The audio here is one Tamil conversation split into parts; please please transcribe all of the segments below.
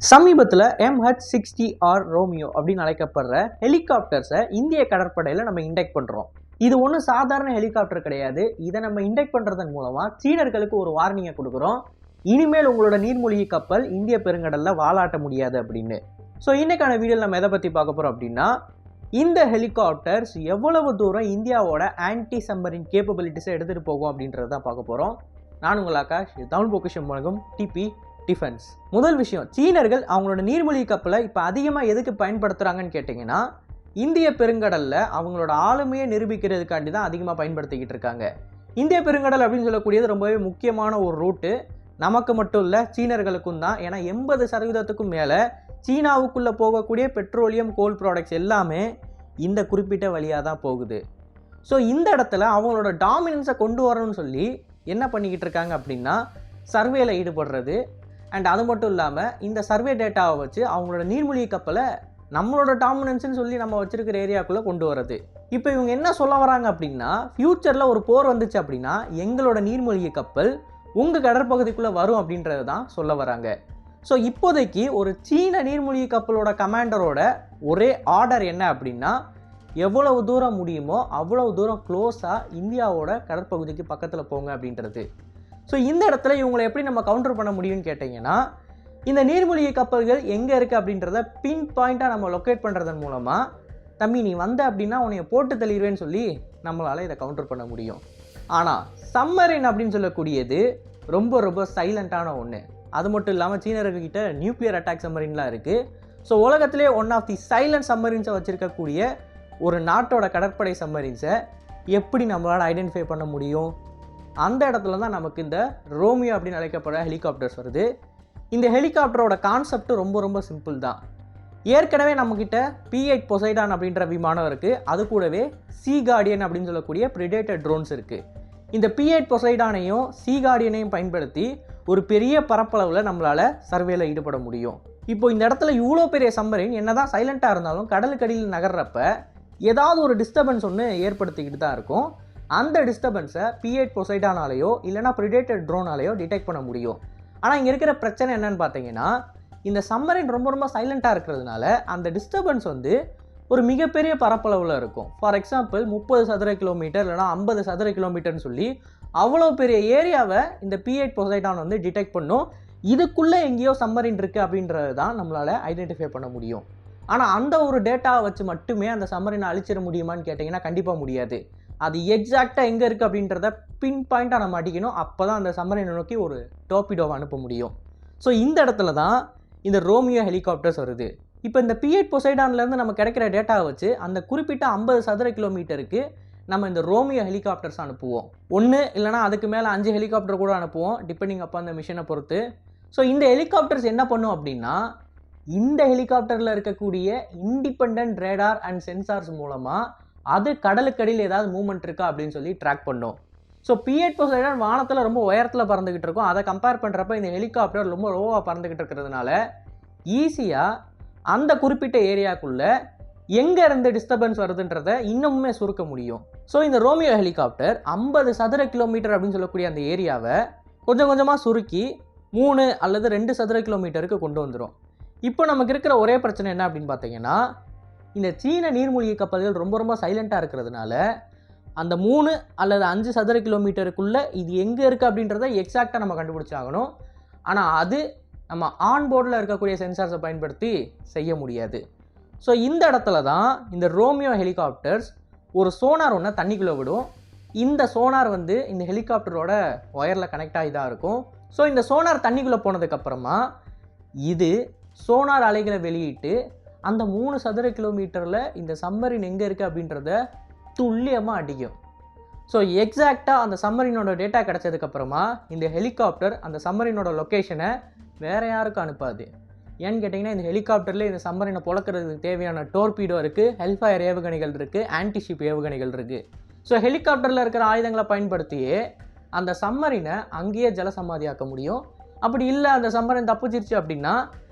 சமீபத்தில் MH-60R ரோமியோ அப்படின்னு அழைக்கப்படுற ஹெலிகாப்டர்ஸை இந்திய கடற்படையில் நம்ம இண்டெக்ட் பண்ணுறோம். இது ஒன்றும் சாதாரண ஹெலிகாப்டர் கிடையாது. இதை நம்ம இண்டெக்ட் பண்ணுறதன் மூலமாக சீனர்களுக்கு ஒரு வார்னிங்கை கொடுக்குறோம். இனிமேல் உங்களோட நீர்மூழ்கி கப்பல் இந்திய பெருங்கடலில் வாலாட்ட முடியாது அப்படின்னு. ஸோ இன்னைக்கான வீடியோவில் நம்ம எதை பற்றி பார்க்க போகிறோம் அப்படின்னா, இந்த ஹெலிகாப்டர்ஸ் எவ்வளவு தூரம் இந்தியாவோட ஆன்டி சம்மரின் கேப்பபிலிட்டிஸை எடுத்துகிட்டு போகும் அப்படின்றத தான் பார்க்க போகிறோம். நான் உங்கள் ஆகாஷ், தமிழ் பொக்கிஷம் வழங்கும் டிபி டிஃபென்ஸ். முதல் விஷயம், சீனர்கள் அவங்களோட நீர்மூழ்கி கப்பலை இப்போ அதிகமாக எதுக்கு பயன்படுத்துகிறாங்கன்னு கேட்டிங்கன்னா, இந்திய பெருங்கடலில் அவங்களோட ஆளுமையை நிரூபிக்கிறதுக்காண்டி தான் அதிகமாக பயன்படுத்திக்கிட்டு இருக்காங்க. இந்திய பெருங்கடல் அப்படின்னு சொல்லக்கூடியது ரொம்பவே முக்கியமான ஒரு ரூட்டு. நமக்கு மட்டும் இல்லை, சீனர்களுக்கும் தான். ஏன்னா 80% மேலே சீனாவுக்குள்ளே போகக்கூடிய பெட்ரோலியம், கோல் ப்ராடக்ட்ஸ் எல்லாமே இந்த குறிப்பிட்ட வழியாக தான் போகுது. ஸோ இந்த இடத்துல அவங்களோட டாமினன்ஸை கொண்டு வரணும்னு சொல்லி என்ன பண்ணிக்கிட்டு இருக்காங்க அப்படின்னா, சர்வேல ஈடுபடுறது. அண்ட் அது மட்டும் இல்லாமல் இந்த சர்வே டேட்டாவை வச்சு அவங்களோட நீர்மூழ்கி கப்பலை நம்மளோட டாமினன்ஸ்னு சொல்லி நம்ம வச்சுருக்கிற ஏரியாக்குள்ளே கொண்டு வரது. இப்போ இவங்க என்ன சொல்ல வராங்க அப்படின்னா, ஃப்யூச்சரில் ஒரு போர் வந்துச்சு அப்படின்னா எங்களோட நீர்மூழ்கி கப்பல் உங்கள் கடற்பகுதிக்குள்ளே வரும் அப்படின்றது தான் சொல்ல வராங்க. ஸோ இப்போதைக்கு ஒரு சீன நீர்மூழ்கி கப்பலோட கமாண்டரோட ஒரே ஆர்டர் என்ன அப்படின்னா, எவ்வளவு தூரம் முடியுமோ அவ்வளவு தூரம் க்ளோஸாக இந்தியாவோட கடற்பகுதிக்கு பக்கத்தில் போங்க அப்படின்றது. ஸோ இந்த இடத்துல இவங்களை எப்படி நம்ம கவுண்டர் பண்ண முடியும்னு கேட்டிங்கன்னா, இந்த நீர்மூழ்கி கப்பல்கள் எங்கே இருக்குது அப்படின்றத பின் பாயிண்ட்டாக நம்ம லொக்கேட் பண்ணுறதன் மூலமாக, தம்பி நீ வந்த அப்படின்னா உன்னைய போட்டு தள்ளிடுவேன்னு சொல்லி நம்மளால் இதை கவுண்டர் பண்ண முடியும். ஆனால் சம்மரின் அப்படின்னு சொல்லக்கூடியது ரொம்ப ரொம்ப சைலண்ட்டான ஒன்று. அது மட்டும் இல்லாமல் சீனர்கிட்ட நியூக்ளியர் அட்டாக் சம்மரின்லாம் இருக்குது. ஸோ உலகத்திலே ஒன் ஆஃப் தி சைலண்ட் சம்மரின்ஸை வச்சுருக்கக்கூடிய ஒரு நாட்டோட கடற்படை சம்மரின்ஸை எப்படி நம்மளால் ஐடென்டிஃபை பண்ண முடியும்? அந்த இடத்துல தான் நமக்கு இந்த ரோமியோ அப்படின்னு அழைக்கப்படுற ஹெலிகாப்டர்ஸ் வருது. இந்த ஹெலிகாப்டரோட கான்செப்ட் ரொம்ப ரொம்ப சிம்பிள் தான். ஏற்கனவே நம்மக்கிட்ட P-8 பொசைடான் அப்படின்ற விமானம் இருக்குது. அது கூடவே சீ கார்டியன் அப்படின்னு சொல்லக்கூடிய பிரிடேட்டர் ட்ரோன்ஸ் இருக்குது. இந்த P-8 பொசைடானையும் சீ கார்டியனையும் பயன்படுத்தி ஒரு பெரிய பரப்பளவில் நம்மளால் சர்வேல ஈடுபட முடியும். இப்போ இந்த இடத்துல இவ்வளோ பெரிய சம்மரின் என்னதான் சைலண்ட்டாக இருந்தாலும் கடலுக்கடியில் நகர்றப்ப ஏதாவது ஒரு டிஸ்டர்பன்ஸ் ஒன்று ஏற்படுத்திக்கிட்டு தான் இருக்கும். அந்த டிஸ்டர்பன்ஸை P-8 பொசைடானாலேயோ இல்லைனா பிரிடேட்டர் ட்ரோனாலேயோ டிடெக்ட் பண்ண முடியும். ஆனால் இங்கே இருக்கிற பிரச்சனை என்னன்னு பார்த்தீங்கன்னா, இந்த சம்மரின் ரொம்ப ரொம்ப சைலண்ட்டாக இருக்கிறதுனால அந்த டிஸ்டர்பன்ஸ் வந்து ஒரு மிகப்பெரிய பரப்பளவில் இருக்கும். ஃபார் எக்ஸாம்பிள் 30 சதுர கிலோமீட்டர் இல்லைனா 50 சதுர கிலோமீட்டர்னு சொல்லி அவ்வளோ பெரிய ஏரியாவை இந்த P-8 பொசைடான் வந்து டிடெக்ட் பண்ணும். இதுக்குள்ளே எங்கேயோ சம்மரின் இருக்குது அப்படின்றது தான் நம்மளால் ஐடென்டிஃபை பண்ண முடியும். ஆனால் அந்த ஒரு டேட்டாவை வச்சு மட்டுமே அந்த சம்மரினை அழிச்சிட முடியுமான்னு கேட்டிங்கன்னா கண்டிப்பாக முடியாது. அது எக்ஸாக்டாக எங்கே இருக்குது அப்படின்றத பின் பாயிண்ட்டாக நம்ம அடிக்கணும். அப்போ தான் அந்த சம்மரினை நோக்கி ஒரு டோர்பிடோவை அனுப்ப முடியும். ஸோ இந்த இடத்துல தான் இந்த ரோமியோ ஹெலிகாப்டர்ஸ் வருது. இப்போ இந்த P-8 பொசைடான்லேருந்து நம்ம கிடைக்கிற டேட்டாவை வச்சு அந்த குறிப்பிட்ட 50 சதுர கிலோமீட்டருக்கு நம்ம இந்த ரோமியோ ஹெலிகாப்டர்ஸ் அனுப்புவோம். 1 இல்லைனா அதுக்கு மேலே 5 ஹெலிகாப்டர் கூட அனுப்புவோம், டிபெண்டிங் அப்போ அந்த மிஷனை பொறுத்து. ஸோ இந்த ஹெலிகாப்டர்ஸ் என்ன பண்ணும் அப்படின்னா, இந்த ஹெலிகாப்டரில் இருக்கக்கூடிய இண்டிபெண்ட் ரேடார் அண்ட் சென்சார்ஸ் மூலமாக அது கடலுக்கடியில் ஏதாவது மூவ்மெண்ட் இருக்கா அப்படின்னு சொல்லி ட்ராக் பண்ணும். ஸோ P-8 பொசைடான் வானத்தில் ரொம்ப உயரத்தில் பறந்துக்கிட்டு இருக்கும். அதை கம்பேர் பண்ணுறப்ப இந்த ஹெலிகாப்டர் ரொம்ப லோவாக பறந்துக்கிட்டு இருக்கிறதுனால ஈஸியாக அந்த குறிப்பிட்ட ஏரியாவுக்குள்ளே எங்கே இருந்து டிஸ்டர்பன்ஸ் வருதுன்றதை இன்னமுமே சுருக்க முடியும். ஸோ இந்த ரோமியோ ஹெலிகாப்டர் 50 சதுர கிலோமீட்டர் அப்படின்னு சொல்லக்கூடிய அந்த ஏரியாவை கொஞ்சம் கொஞ்சமாக சுருக்கி 3 அல்லது 2 சதுர கிலோமீட்டருக்கு கொண்டு வந்துடும். இப்போ நமக்கு இருக்கிற ஒரே பிரச்சனை என்ன அப்படின்னு பார்த்தீங்கன்னா, இந்த சீன நீர்மூழ்கி கப்பல்கள் ரொம்ப ரொம்ப சைலண்ட்டாக இருக்கிறதுனால அந்த 3 அல்லது 5 சதுர கிலோமீட்டருக்குள்ளே இது எங்கே இருக்குது அப்படின்றத எக்ஸாக்டாக நம்ம கண்டுபிடிச்சாகணும். ஆனால் அது நம்ம ஆன்போர்டில் இருக்கக்கூடிய சென்சார்ஸை பயன்படுத்தி செய்ய முடியாது. ஸோ இந்த இடத்துல தான் இந்த ரோமியோ ஹெலிகாப்டர்ஸ் ஒரு சோனார் ஒன்று தண்ணிக்குள்ளே விடும். இந்த சோனார் வந்து இந்த ஹெலிகாப்டரோட ஒயரில் கனெக்ட் ஆகி தான் இருக்கும். ஸோ இந்த சோனார் தண்ணிக்குள்ளே போனதுக்கப்புறமா இது சோனார் அலைகளை வெளியிட்டு அந்த 3 சதுர கிலோமீட்டரில் இந்த சம்மரின் எங்கே இருக்குது அப்படின்றத துல்லியமாக அடிக்கும். ஸோ எக்ஸாக்டாக அந்த சம்மரினோட டேட்டா கிடச்சதுக்கப்புறமா இந்த ஹெலிகாப்டர் அந்த சம்மரினோட லொக்கேஷனை வேறு யாருக்கும் அனுப்பாது. ஏன்னு கேட்டிங்கன்னா, இந்த ஹெலிகாப்டரில் இந்த சம்மரினை பொழக்கிறதுக்கு தேவையான டோர்பீடோ இருக்குது, ஹெல்ஃபயர் ஏவுகணைகள் இருக்குது, ஆன்டிஷிப் ஏவுகணைகள் இருக்குது. ஸோ ஹெலிகாப்டரில் இருக்கிற ஆயுதங்களை பயன்படுத்தியே அந்த சம்மரினை அங்கேயே ஜலசமாதியாக்க முடியும். அப்படி இல்லை அந்த சம்மரின் தப்பிச்சிருச்சு அப்படின்னா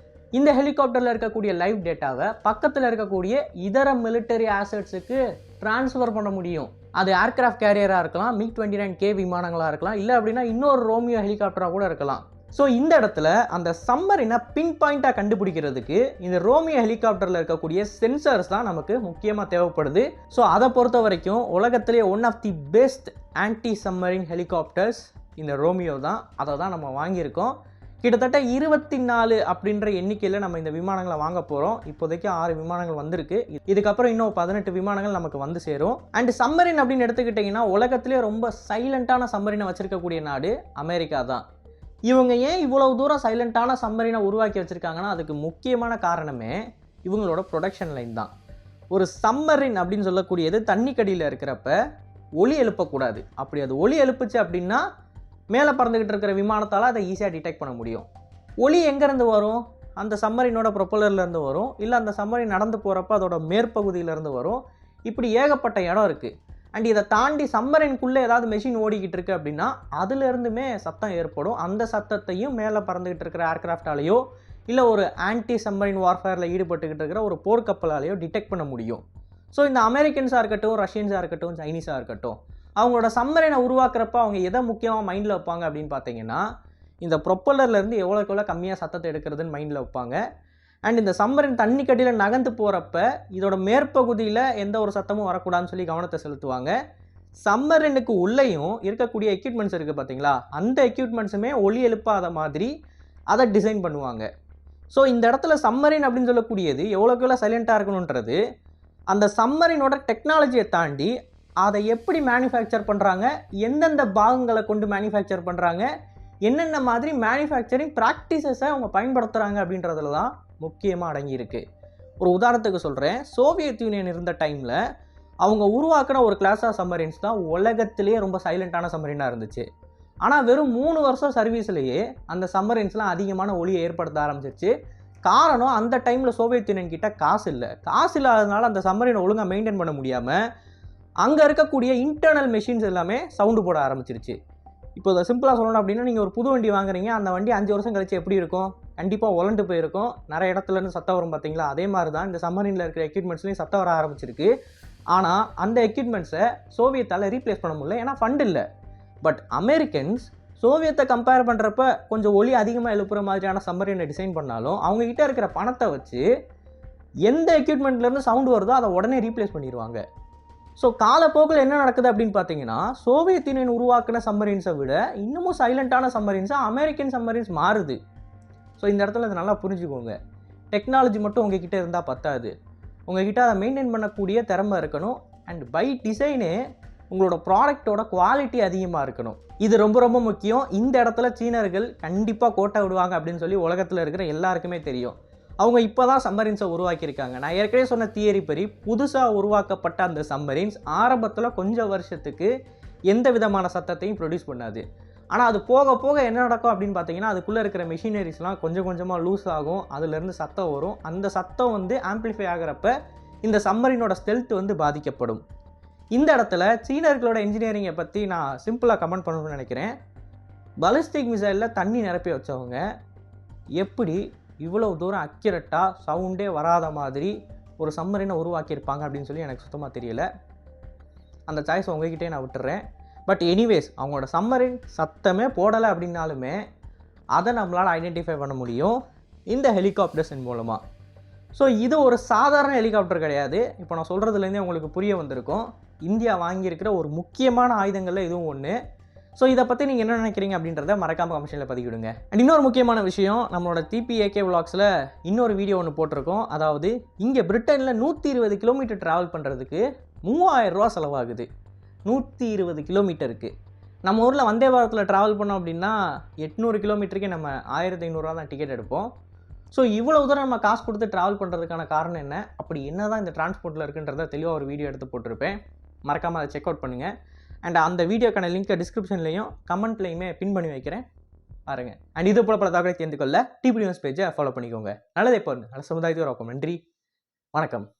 இந்த ஹெலிகாப்டரில் இருக்கக்கூடிய லைவ் டேட்டாவை பக்கத்தில் இருக்கக்கூடிய இதர மிலிட்டரி ஆசட்ஸுக்கு ட்ரான்ஸ்ஃபர் பண்ண முடியும். அது ஏர்கிராஃப்ட் கேரியராக இருக்கலாம், MiG-29K விமானங்களாக இருக்கலாம், இல்லை அப்படின்னா இன்னொரு ரோமியோ ஹெலிகாப்டராக கூட இருக்கலாம். ஸோ இந்த இடத்துல அந்த சம்மரினை பின் பாயிண்டாக கண்டுபிடிக்கிறதுக்கு இந்த ரோமியோ ஹெலிகாப்டரில் இருக்கக்கூடிய சென்சார்ஸ் தான் நமக்கு முக்கியமாக தேவைப்படுது. ஸோ அதை பொறுத்த வரைக்கும் உலகத்திலே one of the best anti submarine helicopters இந்த ரோமியோ தான். அதை தான் நம்ம வாங்கியிருக்கோம். கிட்டத்தட்ட 24 அப்படின்ற எண்ணிக்கையில் நம்ம இந்த விமானங்களை வாங்க போகிறோம். இப்போதைக்கு 6 விமானங்கள் வந்திருக்கு. இதுக்கப்புறம் இன்னும் 18 விமானங்கள் நமக்கு வந்து சேரும். அண்ட் சம்மரின் அப்படின்னு எடுத்துக்கிட்டிங்கன்னா உலகத்திலே ரொம்ப சைலண்ட்டான சம்மரினை வச்சிருக்கக்கூடிய நாடு அமெரிக்கா தான். இவங்க ஏன் இவ்வளவு தூரம் சைலண்ட்டான சம்மரினை உருவாக்கி வச்சுருக்காங்கன்னா அதுக்கு முக்கியமான காரணமே இவங்களோட ப்ரொடக்ஷன் லைன் தான். ஒரு சம்மரின் அப்படின்னு சொல்லக்கூடியது தண்ணிக்கடியில் இருக்கிறப்ப ஒலி எழுப்பக்கூடாது. அப்படி அது ஒலி எழுப்புச்சு அப்படின்னா மேலே பறந்துக்கிட்டு இருக்கிற விமானத்தால் அதை ஈஸியாக டிடெக்ட் பண்ண முடியும். ஒலி எங்கேருந்து வரும்? அந்த சம்மரினோட ப்ரொப்பலர்லேருந்து வரும், இல்லை அந்த சம்மரின் நடந்து போகிறப்ப அதோட மேற்பகுதியிலேருந்து வரும். இப்படி ஏகப்பட்ட இடம் இருக்குது. அண்ட் இதை தாண்டி சம்மரின்குள்ளே ஏதாவது மெஷின் ஓடிக்கிட்டு இருக்குது அப்படின்னா அதுலேருந்துமே சத்தம் ஏற்படும். அந்த சத்தத்தையும் மேலே பறந்துக்கிட்டு இருக்கிற ஏர்க்ராஃப்டாலேயோ இல்லை ஒரு ஆன்டி சம்மரின் வார்ஃபேரில் ஈடுபட்டுக்கிட்டு இருக்கிற ஒரு போர்க்கப்பலாலேயோ டிடெக்ட் பண்ண முடியும். ஸோ இந்த அமெரிக்கன்ஸாக இருக்கட்டும், ரஷ்யன்ஸாக இருக்கட்டும், சைனீஸாக இருக்கட்டும், அவங்களோட சம்மரினை உருவாக்குறப்ப அவங்க எதை முக்கியமாக மைண்டில் வைப்பாங்க அப்படின்னு பார்த்தீங்கன்னா இந்த ப்ரொப்பலர்லேருந்து எவ்வளோக்கு எவ்வளோ கம்மியாக சத்தத்தை எடுக்கிறதுன்னு மைண்டில் வைப்பாங்க. அண்ட் இந்த சம்மரின் தண்ணி கட்டியில் நகர்ந்து போகிறப்ப இதோட மேற்பகுதியில் எந்த ஒரு சத்தமும் வரக்கூடாதுன்னு சொல்லி கவனத்தை செலுத்துவாங்க. சம்மரினுக்கு உள்ளேயும் இருக்கக்கூடிய எக்யூப்மெண்ட்ஸ் இருக்குது பார்த்தீங்களா, அந்த எக்யூப்மெண்ட்ஸுமே ஒலி எழுப்பாத மாதிரி அதை டிசைன் பண்ணுவாங்க. ஸோ இந்த இடத்துல சம்மரின் அப்படின்னு சொல்லக்கூடியது எவ்வளோக்கு எவ்வளோ சைலண்ட்டாக இருக்கணுன்றது அந்த சம்மரினோட டெக்னாலஜியை தாண்டி அதை எப்படி மேனுஃபேக்சர் பண்ணுறாங்க, எந்தெந்த பாகங்களை கொண்டு மேனுஃபேக்சர் பண்ணுறாங்க, என்னென்ன மாதிரி மேனுஃபேக்சரிங் ப்ராக்டிசஸை அவங்க பயன்படுத்துகிறாங்க அப்படின்றதுல தான் முக்கியமாக அடங்கியிருக்கு. ஒரு உதாரணத்துக்கு சொல்கிறேன். சோவியத் யூனியன் இருந்த டைமில் அவங்க உருவாக்கின ஒரு கிளாஸ் ஆஃப் சம்மரின்ஸ் தான் உலகத்திலேயே ரொம்ப சைலண்ட்டான சம்மரினாக இருந்துச்சு. ஆனால் வெறும் 3 வருஷம் சர்வீஸ்லேயே அந்த சம்மரின்ஸ்லாம் அதிகமான ஒலியை ஏற்படுத்த ஆரம்பிச்சிருச்சு. காரணம் அந்த டைமில் சோவியத் யூனியன் கிட்ட காசு இல்லை. காசு இல்லாததுனால அந்த சம்மரினை ஒழுங்காக மெயின்டைன் பண்ண முடியாமல் அங்கே இருக்கக்கூடிய இன்டர்னல் மெஷின்ஸ் எல்லாமே சவுண்டு போட ஆரம்பிச்சிருச்சு. இப்போ அதை சிம்பிளாக சொல்லணும் அப்படின்னா நீங்கள் ஒரு புது வண்டி வாங்குறீங்க, அந்த வண்டி 5 வருஷம் கழிச்சு எப்படி இருக்கும்? கண்டிப்பாக உலண்டு போயிருக்கும். நிறைய இடத்துலேருந்து சத்தம் வரும் பார்த்தீங்களா, அதே மாதிரி தான் இந்த சம்மரினில் இருக்கிற எக்யூப்மெண்ட்ஸ்லேயும் சத்தம் வர ஆரம்பிச்சிருக்கு. ஆனால் அந்த எக்யூப்மெண்ட்ஸை சோவியத்தால் ரீப்ளேஸ் பண்ண முடியல, ஏன்னா ஃபண்ட் இல்லை. பட் அமெரிக்கன்ஸ் சோவியத்தை கம்பேர் பண்ணுறப்ப கொஞ்சம் ஒலி அதிகமாக எழுப்புற மாதிரியான சம்மரினை டிசைன் பண்ணாலும் அவங்ககிட்ட இருக்கிற பணத்தை வச்சு எந்த எக்யூப்மெண்ட்லேருந்து சவுண்டு வருதோ அதை உடனே ரீப்ளேஸ் பண்ணிடுவாங்க. ஸோ காலப்போக்கில் என்ன நடக்குது அப்படின்னு பார்த்தீங்கன்னா சோவியத் யூனியன் உருவாக்கின சம்மரின்ஸை விட இன்னமும் சைலண்ட்டான சம்மரின்ஸாக அமெரிக்கன் சம்மரின்ஸ் மாறுது. ஸோ இந்த இடத்துல அதை நல்லா புரிஞ்சுக்கோங்க. டெக்னாலஜி மட்டும் உங்ககிட்ட இருந்தால் பத்தாது, உங்ககிட்ட அதை மெயின்டைன் பண்ணக்கூடிய திறமை இருக்கணும். அண்ட் பை டிசைனே உங்களோட ப்ராடக்டோட குவாலிட்டி அதிகமாக இருக்கணும். இது ரொம்ப ரொம்ப முக்கியம். இந்த இடத்துல சீனர்கள் கண்டிப்பாக கோட்டை விடுவாங்க அப்படின்னு சொல்லி உலகத்தில் இருக்கிற எல்லாருக்குமே தெரியும். அவங்க இப்போ தான் சம்மரின்ஸை உருவாக்கியிருக்காங்க. நான் ஏற்கனவே சொன்ன தியரி படி புதுசாக உருவாக்கப்பட்ட அந்த சம்மரின்ஸ் ஆரம்பத்தில் கொஞ்சம் வருஷத்துக்கு எந்த விதமான சத்தத்தையும் ப்ரொடியூஸ் பண்ணாது. ஆனால் அது போக போக என்ன நடக்கும் அப்படின்னு பார்த்தீங்கன்னா அதுக்குள்ளே இருக்கிற மெஷினரிஸ்லாம் கொஞ்சம் கொஞ்சமாக லூஸ் ஆகும், அதுலேருந்து சத்தம் வரும். அந்த சத்தம் வந்து ஆம்பிளிஃபை ஆகிறப்ப இந்த சம்மரினோட ஸ்டெல்த் வந்து பாதிக்கப்படும். இந்த இடத்துல சீனர்களோட இன்ஜினியரிங்கை பற்றி நான் சிம்பிளாக கமெண்ட் பண்ணணும்னு நினைக்கிறேன். பாலிஸ்டிக் மிசைலில் தண்ணி நிரப்பி வச்சவங்க எப்படி இவ்வளவு தூரம் அக்யூரேட்டாக சவுண்டே வராத மாதிரி ஒரு சம்மரினை உருவாக்கியிருப்பாங்க அப்படின்னு சொல்லி எனக்கு சுத்தமாக தெரியல. அந்த சாய்ஸ் உங்ககிட்டே நான் விட்டுறேன். பட் எனிவேஸ் அவங்களோட சம்மரின் சத்தமே போடலை அப்படின்னாலுமே அதை நம்மளால் ஐடென்டிஃபை பண்ண முடியும் இந்த ஹெலிகாப்டர்ஸின் மூலமாக. ஸோ இது ஒரு சாதாரண ஹெலிகாப்டர் கிடையாது. இப்போ நான் சொல்கிறதுலேருந்தே உங்களுக்கு புரிய வந்திருக்கும். இந்தியா வாங்கியிருக்கிற ஒரு முக்கியமான ஆயுதங்களில் இதுவும் ஒன்று. ஸோ இதை பற்றி நீங்கள் என்ன நினைக்கிறீங்க அப்படின்றத மறக்காமல் கமெண்ட்ஸில் பதிவிடுங்க. அண்ட் இன்னொரு முக்கியமான விஷயம், நம்மளோட TPAK Vlogsல இன்னொரு வீடியோ ஒன்று போட்டிருக்கோம். அதாவது இங்கே பிரிட்டனில் 120 கிலோமீட்டர் ட்ராவல் பண்ணுறதுக்கு 3000 ரூபா செலவாகுது. 120 கிலோமீட்டருக்கு. நம்ம ஊரில் வந்தே பாரத்தில் ட்ராவல் பண்ணோம் அப்படின்னா 800 கிலோமீட்டருக்கே நம்ம 1500 ரூபா தான் டிக்கெட் எடுப்போம். ஸோ இவ்வளோ தூரம் நம்ம காசு கொடுத்து ட்ராவல் பண்ணுறதுக்கான காரணம் என்ன, அப்படி என்ன தான் இந்த டிரான்ஸ்போர்ட்டில் இருக்குன்றத தெளிவாக ஒரு வீடியோ எடுத்து போட்டிருப்பேன். மறக்காமல் அதை செக் அவுட் பண்ணுங்கள். அண்ட் அந்த வீடியோக்கான லிங்க்கை டிஸ்கிரிப்ஷன்லையும் கமெண்ட்லையுமே பின் பண்ணி வைக்கிறேன், பாருங்கள். அண்ட் இது போல பல தகவலை தெரிந்து கொள்ள TP News பேஜை ஃபாலோ பண்ணிக்கோங்க. நல்லதே பாருங்கள், நல்ல சமுதாயத்தை உருவாக்கும். நன்றி, வணக்கம்.